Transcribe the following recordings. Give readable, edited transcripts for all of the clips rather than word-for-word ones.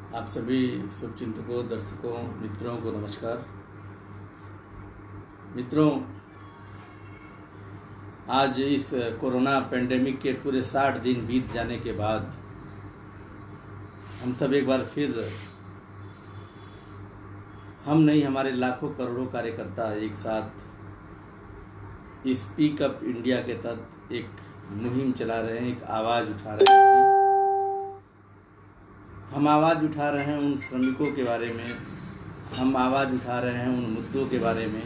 आप सभी शुभचिंतकों, दर्शकों, मित्रों को नमस्कार। मित्रों, आज इस कोरोना पेंडेमिक के पूरे 60 दिन बीत जाने के बाद हम सब एक बार फिर, हम नहीं हमारे लाखों करोड़ों कार्यकर्ता एक साथ स्पीक अप इंडिया के तहत एक मुहिम चला रहे हैं, एक आवाज़ उठा रहे हैं। हम आवाज़ उठा रहे हैं उन श्रमिकों के बारे में, हम आवाज़ उठा रहे हैं उन मुद्दों के बारे में,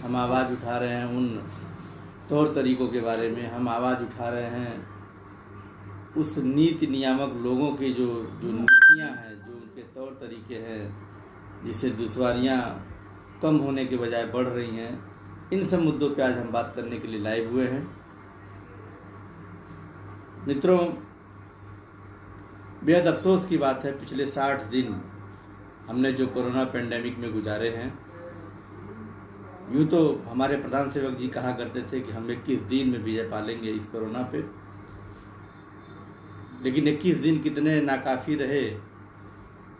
हम आवाज़ उठा रहे हैं उन तौर तरीक़ों के बारे में, हम आवाज़ उठा रहे हैं उस नीति नियामक लोगों की जो नीतियाँ हैं, जो उनके तौर तरीके हैं, जिससे दुश्वारियाँ कम होने के बजाय बढ़ रही हैं। इन सब मुद्दों पे आज हम बात करने के लिए लाइव हुए हैं। मित्रों, बेहद अफसोस की बात है, पिछले 60 दिन हमने जो कोरोना पेंडेमिक में गुजारे हैं। यूँ तो हमारे प्रधान सेवक जी कहा करते थे कि हम 21 दिन में विजय पालेंगे इस कोरोना पे, लेकिन 21 दिन कितने नाकाफ़ी रहे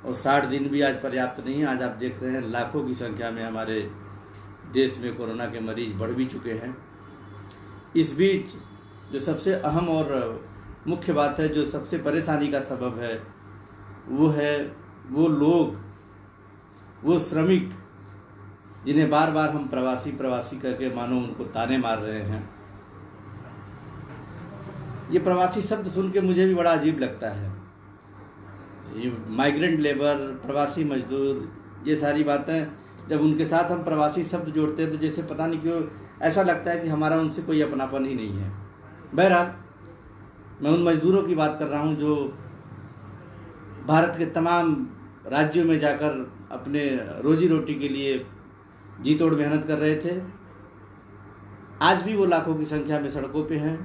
और 60 दिन भी आज पर्याप्त नहीं है। आज आप देख रहे हैं लाखों की संख्या में हमारे देश में कोरोना के मरीज बढ़ भी चुके हैं। इस बीच जो सबसे अहम और मुख्य बात है, जो सबसे परेशानी का सबब है, वो लोग, वो श्रमिक जिन्हें बार बार हम प्रवासी करके मानो उनको ताने मार रहे हैं। ये प्रवासी शब्द सुन के मुझे भी बड़ा अजीब लगता है। ये माइग्रेंट लेबर, प्रवासी मजदूर, ये सारी बातें जब उनके साथ हम प्रवासी शब्द जोड़ते हैं तो जैसे पता नहीं क्यों ऐसा लगता है कि हमारा उनसे कोई अपनापन ही नहीं है। बहरहाल, मैं उन मजदूरों की बात कर रहा हूँ जो भारत के तमाम राज्यों में जाकर अपने रोजी रोटी के लिए जी तोड़ मेहनत कर रहे थे। आज भी वो लाखों की संख्या में सड़कों पे हैं,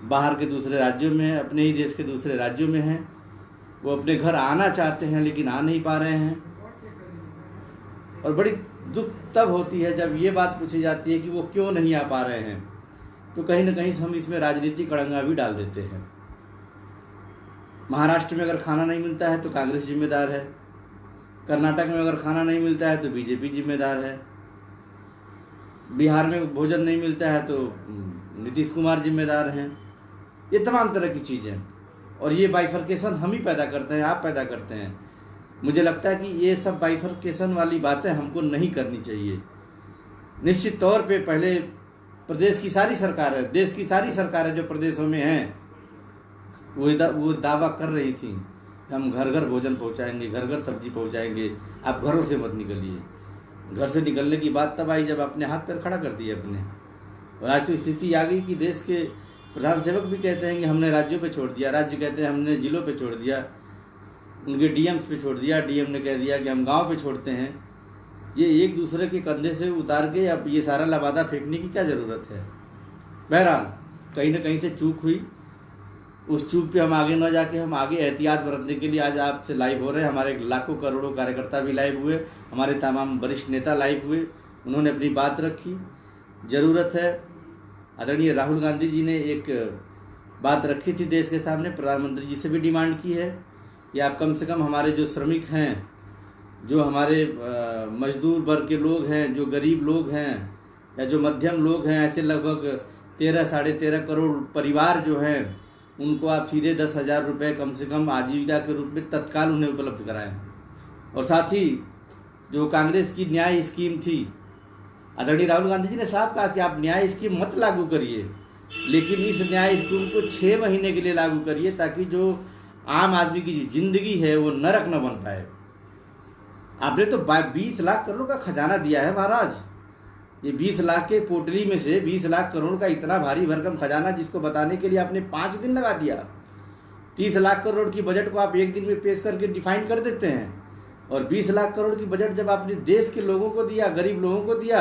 बाहर के दूसरे राज्यों में हैं, अपने ही देश के दूसरे राज्यों में हैं। वो अपने घर आना चाहते हैं लेकिन आ नहीं पा रहे हैं। और बड़ी दुख तब होती है जब ये बात पूछी जाती है कि वो क्यों नहीं आ पा रहे हैं, तो कहीं ना कहीं हम इसमें राजनीतिक अड़ंगा भी डाल देते हैं। महाराष्ट्र में अगर खाना नहीं मिलता है तो कांग्रेस जिम्मेदार है, कर्नाटक में अगर खाना नहीं मिलता है तो बीजेपी जिम्मेदार है, बिहार में भोजन नहीं मिलता है तो नीतीश कुमार जिम्मेदार हैं। ये तमाम तरह की चीज़ें, और ये बाइफर्केशन हम ही पैदा करते हैं, आप पैदा करते हैं। मुझे लगता है कि ये सब बाइफर्केशन वाली बातें हमको नहीं करनी चाहिए। निश्चित तौर पे पहले प्रदेश की सारी सरकार है, देश की सारी सरकारें जो प्रदेशों में हैं, वो दावा कर रही थी कि हम घर घर भोजन पहुंचाएंगे, घर घर सब्जी पहुंचाएंगे, आप घरों से मत निकलिए। घर से निकलने की बात तब आई जब आपने हाथ पैर खड़ा कर दिए अपने। और आज तो स्थिति आ गई कि देश के प्रधान सेवक भी कहते हैं कि हमने राज्यों पे छोड़ दिया, राज्य कहते हैं हमने जिलों पे छोड़ दिया, उनके डीएम्स पे छोड़ दिया, डीएम ने कह दिया कि हम गाँव पे छोड़ते हैं। ये एक दूसरे के कंधे से उतार के अब ये सारा लबादा फेंकने की क्या ज़रूरत है। बहरहाल, कहीं ना कहीं से चूक हुई। उस चूक पे हम आगे न जाके हम आगे एहतियात बरतने के लिए आज आपसे लाइव हो रहे हैं। हमारे लाखों करोड़ों कार्यकर्ता भी लाइव हुए, हमारे तमाम वरिष्ठ नेता लाइव हुए, उन्होंने अपनी बात रखी। ज़रूरत है, आदरणीय राहुल गांधी जी ने एक बात रखी थी देश के सामने, प्रधानमंत्री जी से भी डिमांड की है कि आप कम से कम हमारे जो श्रमिक हैं, जो हमारे मजदूर वर्ग के लोग हैं, जो गरीब लोग हैं या जो मध्यम लोग हैं, ऐसे लगभग 13-13.5 करोड़ परिवार जो हैं, उनको आप सीधे 10,000 रुपये कम से कम आजीविका के रूप में तत्काल उन्हें उपलब्ध कराएं। और साथ ही जो कांग्रेस की न्याय स्कीम थी, आदरणीय राहुल गांधी जी ने साफ कहा कि आप न्याय स्कीम मत लागू करिए, लेकिन इस न्याय स्कीम को 6 महीने के लिए लागू करिए ताकि जो आम आदमी की जिंदगी है वो नरक न बन पाए। आपने तो 20 लाख करोड़ का खजाना दिया है महाराज। ये 20 लाख के पोटली में से 20 लाख करोड़ का इतना भारी भरकम खजाना, जिसको बताने के लिए आपने 5 दिन लगा दिया। 30 लाख करोड़ की बजट को आप एक दिन में पेश करके डिफाइन कर देते हैं, और 20 लाख करोड़ की बजट जब आपने देश के लोगों को दिया, गरीब लोगों को दिया,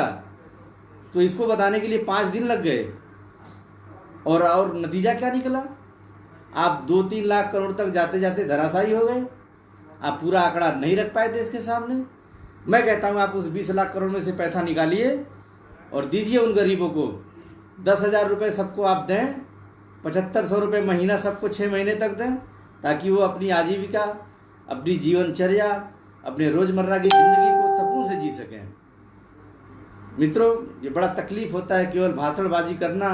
तो इसको बताने के लिए 5 दिन लग गए। और नतीजा क्या निकला? आप 2-3 लाख करोड़ तक जाते जाते धराशायी हो गए। आप पूरा आंकड़ा नहीं रख पाए देश के सामने। मैं कहता हूं आप उस 20 लाख करोड़ में से पैसा निकालिए और दीजिए उन गरीबों को। 10,000 रुपये सबको आप दें, 7,500 रुपये महीना सबको 6 महीने तक दें, ताकि वो अपनी आजीविका, अपनी जीवनचर्या, अपने रोजमर्रा की जिंदगी को सुकून से जी सकें। मित्रों, ये बड़ा तकलीफ होता है केवल भाषणबाजी करना।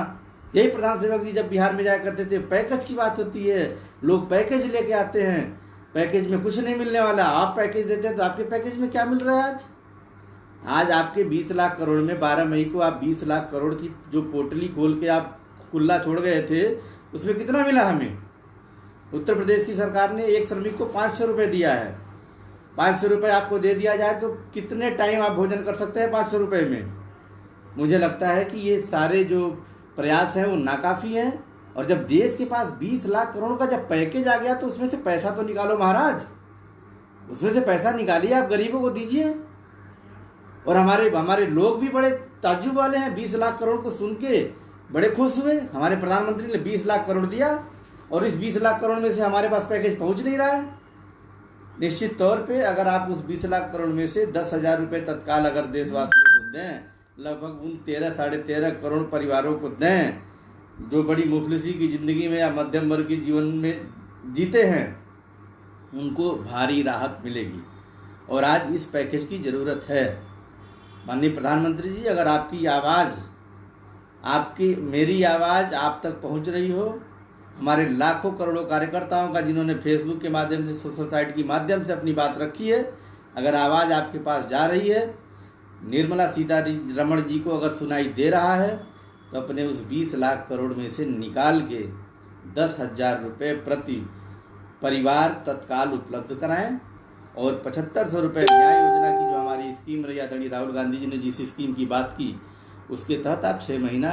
यही प्रधान सेवक जी जब बिहार में जाया करते थे, पैकेज की बात होती है, लोग पैकेज लेके आते हैं, पैकेज में कुछ नहीं मिलने वाला, आप पैकेज देते हैं तो आपके पैकेज में क्या मिल रहा है? आज आपके 20 लाख करोड़ में 12 मई को आप 20 लाख करोड़ की जो पोटली खोल के आप कुल्ला छोड़ गए थे, उसमें कितना मिला हमें? उत्तर प्रदेश की सरकार ने एक श्रमिक को 500 रुपये दिया है। 500 रुपये आपको दे दिया जाए तो कितने टाइम आप भोजन कर सकते हैं 500 रुपये में? मुझे लगता है कि ये सारे जो प्रयास हैं वो नाकाफी हैं। और जब देश के पास 20 लाख करोड़ का जब पैकेज आ गया तो उसमें से पैसा तो निकालो महाराज, उसमें से पैसा निकालिए, आप गरीबों को दीजिए। और हमारे लोग भी बड़े ताज्जुब वाले हैं, 20 लाख करोड़ को सुन के बड़े खुश हुए। हमारे प्रधानमंत्री ने 20 लाख करोड़ दिया और इस 20 लाख करोड़ में से हमारे पास पैकेज पहुंच नहीं रहा है। निश्चित तौर पे अगर आप उस 20 लाख करोड़ में से 10,000 रुपये तत्काल अगर देशवासियों को दें, लगभग उन 13 साढ़े 13 करोड़ परिवारों को दें जो बड़ी मुफलिसी की जिंदगी में या मध्यम वर्ग के जीवन में जीते हैं, उनको भारी राहत मिलेगी। और आज इस पैकेज की ज़रूरत है। माननीय प्रधानमंत्री जी, अगर आपकी आवाज़, मेरी आवाज़ आप तक पहुंच रही हो, हमारे लाखों करोड़ों कार्यकर्ताओं का जिन्होंने फेसबुक के माध्यम से, सोशल साइट के माध्यम से अपनी बात रखी है, अगर आवाज़ आपके पास जा रही है, निर्मला सीतारमण जी को अगर सुनाई दे रहा है, तो अपने उस 20 लाख करोड़ में से निकाल के 10,000 रुपये प्रति परिवार तत्काल उपलब्ध कराएं। और 7500 रुपये न्याय योजना की जो हमारी स्कीम रही, आदरणीय राहुल गांधी जी ने जिस स्कीम की बात की, उसके तहत आप 6 महीना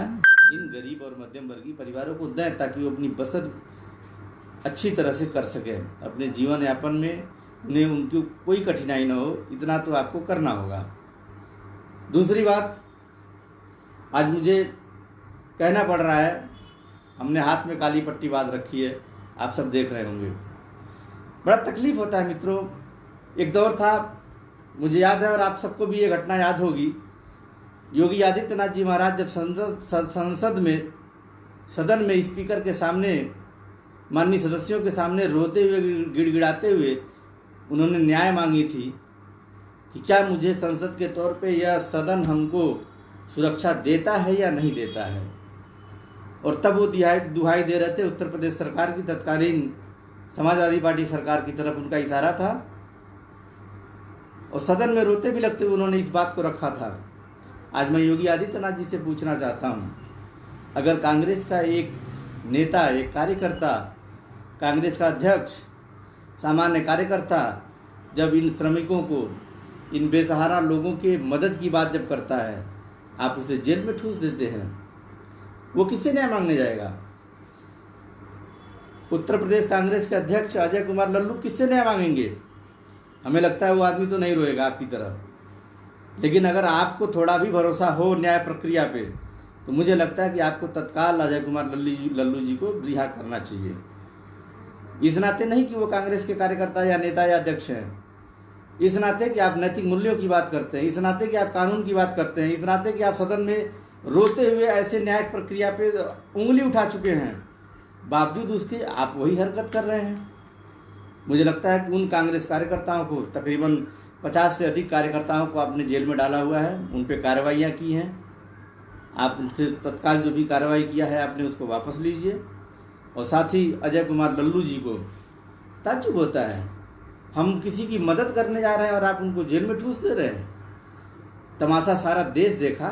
इन गरीब और मध्यम वर्गीय परिवारों को दें, ताकि वो अपनी बसर अच्छी तरह से कर सकें अपने जीवन यापन में, उन्हें उनकी कोई कठिनाई ना हो। इतना तो आपको करना होगा। दूसरी बात, आज मुझे कहना पड़ रहा है, हमने हाथ में काली पट्टी बांध रखी है, आप सब देख रहे होंगे, बड़ा तकलीफ होता है मित्रों। एक दौर था, मुझे याद है और आप सबको भी ये घटना याद होगी, योगी आदित्यनाथ जी महाराज जब सदन में स्पीकर के सामने, माननीय सदस्यों के सामने रोते हुए, गिड़गिड़ाते हुए उन्होंने न्याय मांगी थी कि क्या मुझे संसद के तौर पे यह सदन हमको सुरक्षा देता है या नहीं देता है। और तब वो दुहाई दे रहे थे उत्तर प्रदेश सरकार की, तत्कालीन समाजवादी पार्टी सरकार की तरफ उनका इशारा था, और सदन में रोते भी लगते हुए उन्होंने इस बात को रखा था। आज मैं योगी आदित्यनाथ जी से पूछना चाहता हूँ, अगर कांग्रेस का एक नेता, एक कार्यकर्ता, कांग्रेस का अध्यक्ष, सामान्य कार्यकर्ता जब इन श्रमिकों को, इन बेसहारा लोगों के मदद की बात जब करता है, आप उसे जेल में ठूस देते हैं, वो किससे न्याय मांगने जाएगा? उत्तर प्रदेश कांग्रेस के अध्यक्ष अजय कुमार लल्लू किससे न्याय मांगेंगे? हमें लगता है वो आदमी तो नहीं रोएगा आपकी तरह। लेकिन अगर आपको थोड़ा भी भरोसा हो न्याय प्रक्रिया पे, तो मुझे लगता है कि आपको तत्काल अजय कुमार लल्लू जी को रिहा करना चाहिए। इस नाते नहीं कि वो कांग्रेस के कार्यकर्ता या नेता या अध्यक्ष हैं, इस नाते कि आप नैतिक मूल्यों की बात करते हैं, इस नाते कि आप कानून की बात करते हैं, इस नाते कि आप सदन में रोते हुए ऐसे न्यायिक प्रक्रिया पे उंगली उठा चुके हैं, बावजूद उसके आप वही हरकत कर रहे हैं। मुझे लगता है कि उन कांग्रेस कार्यकर्ताओं को, तकरीबन 50 से अधिक कार्यकर्ताओं को आपने जेल में डाला हुआ है, उन पे कार्रवाइयाँ की हैं। आप उनसे तत्काल जो भी कार्रवाई किया है आपने उसको वापस लीजिए। और साथ ही अजय कुमार लल्लू जी को ताज्जुब होता है, हम किसी की मदद करने जा रहे हैं और आप उनको जेल में ठूस दे रहे हैं। तमाशा सारा देश देखा,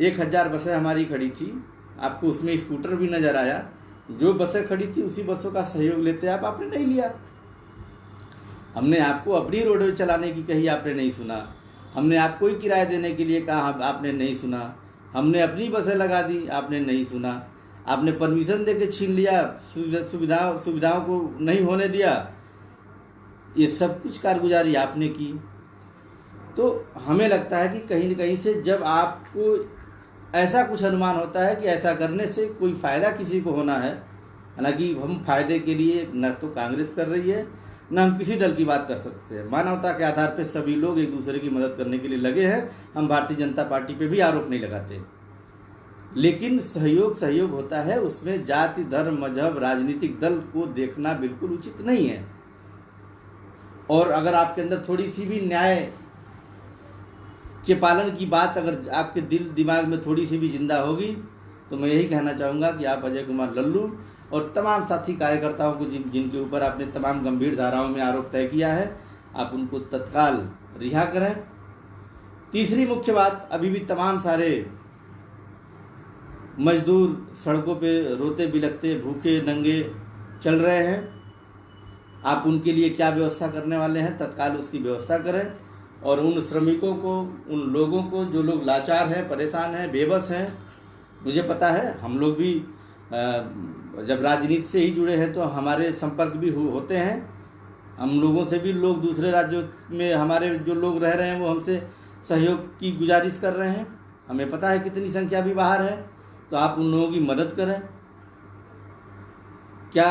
1000 बसें हमारी खड़ी थी, आपको उसमें स्कूटर भी नजर आया, जो बसें खड़ी थी उसी बसों का सहयोग लेते आपने नहीं लिया। हमने आपको अपनी रोड चलाने की कही, आपने नहीं सुना। हमने आपको ही किराया देने के लिए कहा, आपने नहीं सुना। हमने अपनी बसें लगा दी, आपने नहीं सुना। आपने परमिशन दे के छीन लिया, सुविधाओं को नहीं होने दिया। ये सब कुछ कारगुजारी आपने की। तो हमें लगता है कि कहीं न कहीं से जब आपको ऐसा कुछ अनुमान होता है कि ऐसा करने से कोई फ़ायदा किसी को होना है, हालांकि हम फायदे के लिए न तो कांग्रेस कर रही है, न हम किसी दल की बात कर सकते हैं। मानवता के आधार पर सभी लोग एक दूसरे की मदद करने के लिए लगे हैं। हम भारतीय जनता पार्टी पे भी आरोप नहीं लगाते, लेकिन सहयोग होता है, उसमें जाति, धर्म, मजहब, राजनीतिक दल को देखना बिल्कुल उचित नहीं है। और अगर आपके अंदर थोड़ी सी भी न्याय के पालन की बात अगर आपके दिल दिमाग में थोड़ी सी भी जिंदा होगी, तो मैं यही कहना चाहूँगा कि आप अजय कुमार लल्लू और तमाम साथी कार्यकर्ताओं को जिनके ऊपर आपने तमाम गंभीर धाराओं में आरोप तय किया है, आप उनको तत्काल रिहा करें। तीसरी मुख्य बात, अभी भी तमाम सारे मजदूर सड़कों पे रोते बिलखते भूखे नंगे चल रहे हैं, आप उनके लिए क्या व्यवस्था करने वाले हैं, तत्काल उसकी व्यवस्था करें। और उन श्रमिकों को, उन लोगों को जो लोग लाचार हैं, परेशान हैं, बेबस हैं, मुझे पता है, हम लोग भी जब राजनीति से ही जुड़े हैं तो हमारे संपर्क भी होते हैं, हम लोगों से भी लोग दूसरे राज्यों में हमारे जो लोग रह रहे हैं वो हमसे सहयोग की गुजारिश कर रहे हैं, हमें पता है कितनी संख्या भी बाहर है, तो आप उन लोगों की मदद करें। क्या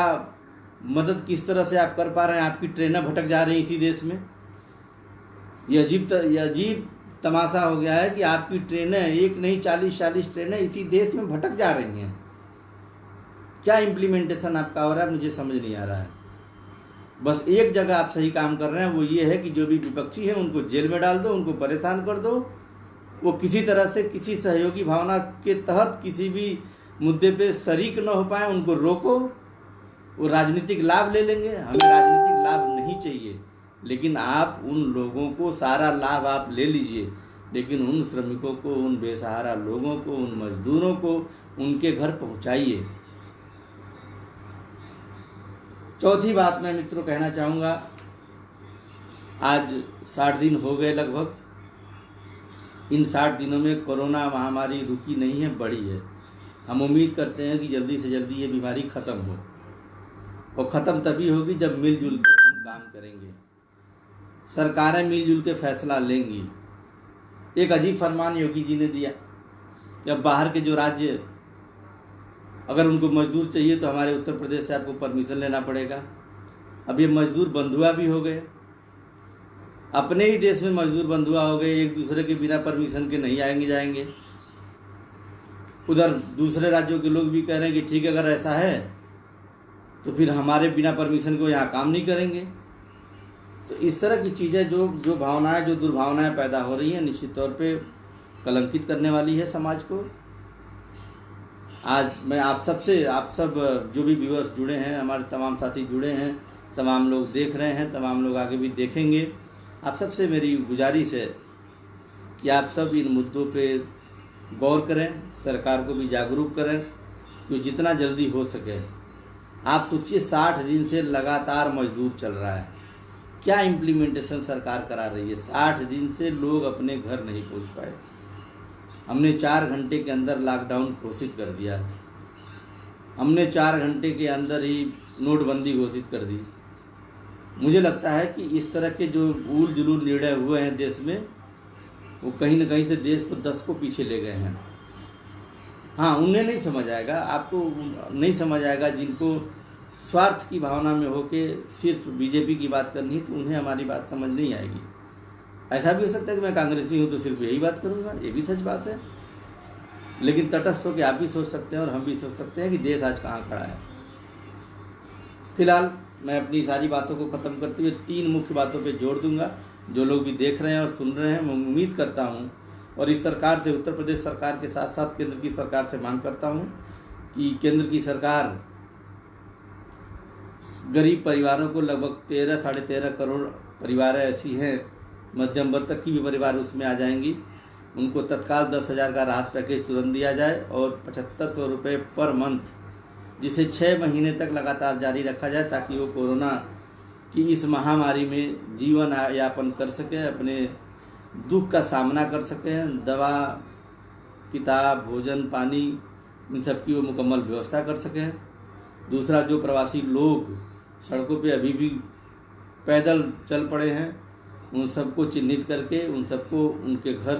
मदद किस तरह से आप कर पा रहे हैं? आपकी ट्रेनें भटक जा रही हैं इसी देश में। ये अजीब तमाशा हो गया है कि आपकी ट्रेनें एक नहीं 40-40 ट्रेनें इसी देश में भटक जा रही हैं। क्या इम्प्लीमेंटेशन आपका हो रहा है, मुझे समझ नहीं आ रहा है। बस एक जगह आप सही काम कर रहे हैं, वो ये है कि जो भी विपक्षी है उनको जेल में डाल दो, उनको परेशान कर दो, वो किसी तरह से किसी सहयोगी भावना के तहत किसी भी मुद्दे पे शरीक न हो पाए, उनको रोको। वो राजनीतिक लाभ ले लेंगे, हमें राजनीतिक लाभ नहीं चाहिए, लेकिन आप उन लोगों को सारा लाभ आप ले लीजिए, लेकिन उन श्रमिकों को, उन बेसहारा लोगों को, उन मजदूरों को उनके घर पहुंचाइए। चौथी बात मैं मित्रों कहना चाहूँगा, आज 60 दिन हो गए लगभग। इन 60 दिनों में कोरोना महामारी रुकी नहीं है, बढ़ी है। हम उम्मीद करते हैं कि जल्दी से जल्दी ये बीमारी ख़त्म हो, और ख़त्म तभी होगी जब मिलजुल कर हम काम करेंगे, सरकारें मिलजुल के फैसला लेंगी। एक अजीब फरमान योगी जी ने दिया कि अब बाहर के जो राज्य, अगर उनको मजदूर चाहिए तो हमारे उत्तर प्रदेश से आपको परमिशन लेना पड़ेगा। अब ये मजदूर बंधुआ भी हो गए, अपने ही देश में मजदूर बंधुआ हो गए, एक दूसरे के बिना परमिशन के नहीं आएंगे जाएंगे। उधर दूसरे राज्यों के लोग भी कह रहे हैं कि ठीक है, अगर ऐसा है तो फिर हमारे बिना परमिशन को यहाँ काम नहीं करेंगे। तो इस तरह की चीज़ें जो भावनाएं, जो दुर्भावनाएं पैदा हो रही हैं, निश्चित तौर पे कलंकित करने वाली है समाज को। आज मैं आप सब जो भी व्यूअर्स जुड़े हैं, हमारे तमाम साथी जुड़े हैं, तमाम लोग देख रहे हैं, तमाम लोग आगे भी देखेंगे, आप सबसे मेरी गुजारिश है कि आप सब इन मुद्दों पे गौर करें, सरकार को भी जागरूक करें, कि जितना जल्दी हो सके। आप सोचिए 60 दिन से लगातार मजदूर चल रहा है, क्या इम्प्लीमेंटेशन सरकार करा रही है। 60 दिन से लोग अपने घर नहीं पहुंच पाए, हमने 4 घंटे के अंदर लॉकडाउन घोषित कर दिया, हमने 4 घंटे के अंदर ही नोटबंदी घोषित कर दी। मुझे लगता है कि इस तरह के जो उल जुलूल निर्णय हुए हैं देश में, वो कहीं न कहीं से देश को 10 को पीछे ले गए हैं। हाँ, उन्हें नहीं समझ आएगा, आपको नहीं समझ आएगा, जिनको स्वार्थ की भावना में होके सिर्फ बीजेपी की बात करनी है, तो उन्हें हमारी बात समझ नहीं आएगी। ऐसा भी हो सकता है कि मैं कांग्रेसी हूँ तो सिर्फ यही बात करूँगा, ये भी सच बात है। लेकिन तटस्थ होकर आप भी सोच सकते हैं और हम भी सोच सकते हैं कि देश आज कहाँ खड़ा है। फिलहाल मैं अपनी सारी बातों को ख़त्म करते हुए 3 मुख्य बातों पे जोड़ दूंगा। जो लोग भी देख रहे हैं और सुन रहे हैं, मैं उम्मीद करता हूँ और इस सरकार से, उत्तर प्रदेश सरकार के साथ साथ केंद्र की सरकार से मांग करता हूँ कि केंद्र की सरकार गरीब परिवारों को, लगभग 13-13.5 करोड़ परिवार ऐसी हैं, मध्यम वर्ग तक की भी परिवार उसमें आ जाएंगी, उनको तत्काल 10,000 का राहत पैकेज तुरंत दिया जाए और 7,500 रुपये पर मंथ, जिसे 6 महीने तक लगातार जारी रखा जाए, ताकि वो कोरोना की इस महामारी में जीवन यापन कर सकें, अपने दुख का सामना कर सकें, दवा, किताब, भोजन, पानी, इन सब की वो मुकम्मल व्यवस्था कर सकें। दूसरा, जो प्रवासी लोग सड़कों पे अभी भी पैदल चल पड़े हैं, उन सबको चिन्हित करके उन सबको उनके घर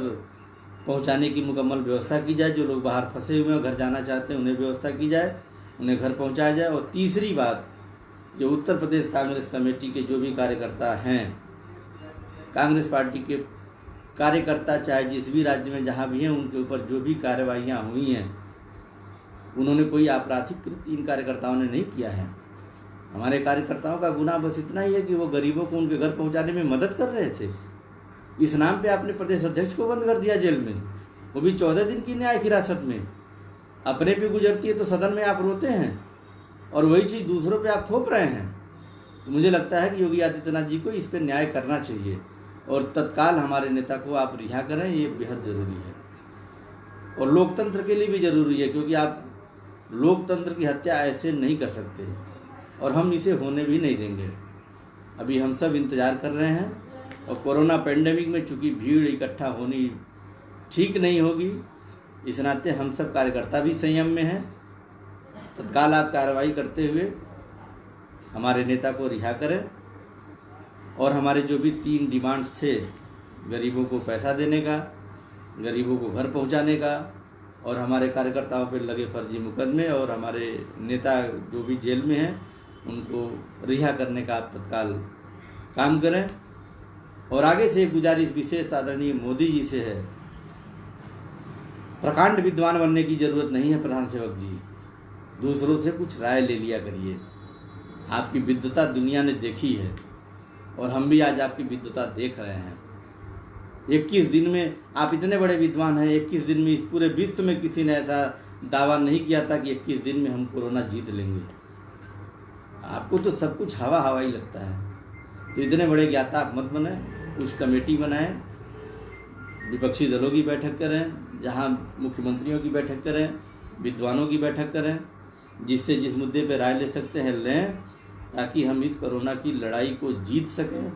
पहुंचाने की मुकम्मल व्यवस्था की जाए। जो लोग बाहर फंसे हुए हैं, घर जाना चाहते हैं, उन्हें व्यवस्था की जाए, उन्हें घर पहुंचाया जाए। और तीसरी बात, जो उत्तर प्रदेश कांग्रेस कमेटी के जो भी कार्यकर्ता हैं, कांग्रेस पार्टी के कार्यकर्ता चाहे जिस भी राज्य में जहाँ भी हैं, उनके ऊपर जो भी कार्रवाइयाँ हुई हैं, उन्होंने कोई आपराधिक कृत्य इन कार्यकर्ताओं ने नहीं किया है। हमारे कार्यकर्ताओं का गुनाह बस इतना ही है कि वो गरीबों को उनके घर पहुंचाने में मदद कर रहे थे। इस नाम पे आपने प्रदेश अध्यक्ष को बंद कर दिया जेल में, वो भी 14 दिन की न्यायिक हिरासत में। अपने पे गुजरती है तो सदन में आप रोते हैं और वही चीज़ दूसरों पे आप थोप रहे हैं। तो मुझे लगता है कि योगी आदित्यनाथ जी को इस पे न्याय करना चाहिए और तत्काल हमारे नेता को आप रिहा करें, ये बेहद ज़रूरी है और लोकतंत्र के लिए भी ज़रूरी है, क्योंकि आप लोकतंत्र की हत्या ऐसे नहीं कर सकते और हम इसे होने भी नहीं देंगे। अभी हम सब इंतज़ार कर रहे हैं और कोरोना पेंडेमिक में चूँकि भीड़ इकट्ठा होनी ठीक नहीं होगी, इस नाते हम सब कार्यकर्ता भी संयम में हैं। तत्काल आप कार्रवाई करते हुए हमारे नेता को रिहा करें और हमारे जो भी 3 डिमांड्स थे, गरीबों को पैसा देने का, गरीबों को घर पहुंचाने का और हमारे कार्यकर्ताओं पर लगे फर्जी मुकदमे और हमारे नेता जो भी जेल में हैं उनको रिहा करने का आप तत्काल काम करें। और आगे से एक गुजारिश विशेष आदरणीय मोदी जी से है, प्रकांड विद्वान बनने की जरूरत नहीं है प्रधान सेवक जी, दूसरों से कुछ राय ले लिया करिए। आपकी विद्वता दुनिया ने देखी है और हम भी आज आपकी विद्वता देख रहे हैं। 21 दिन में आप इतने बड़े विद्वान हैं, 21 दिन में इस पूरे विश्व में किसी ने ऐसा दावा नहीं किया था कि 21 दिन में हम कोरोना जीत लेंगे। आपको तो सब कुछ हवा हवा ही लगता है। तो इतने बड़े ज्ञाता आप मत बने, कुछ कमेटी बनाएं, विपक्षी दलों की बैठक करें, जहां मुख्यमंत्रियों की बैठक करें, विद्वानों की बैठक करें, जिससे जिस मुद्दे पर राय ले सकते हैं लें, ताकि हम इस कोरोना की लड़ाई को जीत सकें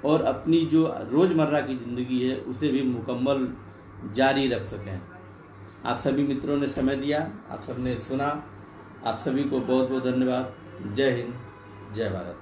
और अपनी जो रोज़मर्रा की ज़िंदगी है उसे भी मुकम्मल जारी रख सकें। आप सभी मित्रों ने समय दिया, आप सबने सुना, आप सभी को बहुत बहुत धन्यवाद। जय हिंद, जय भारत।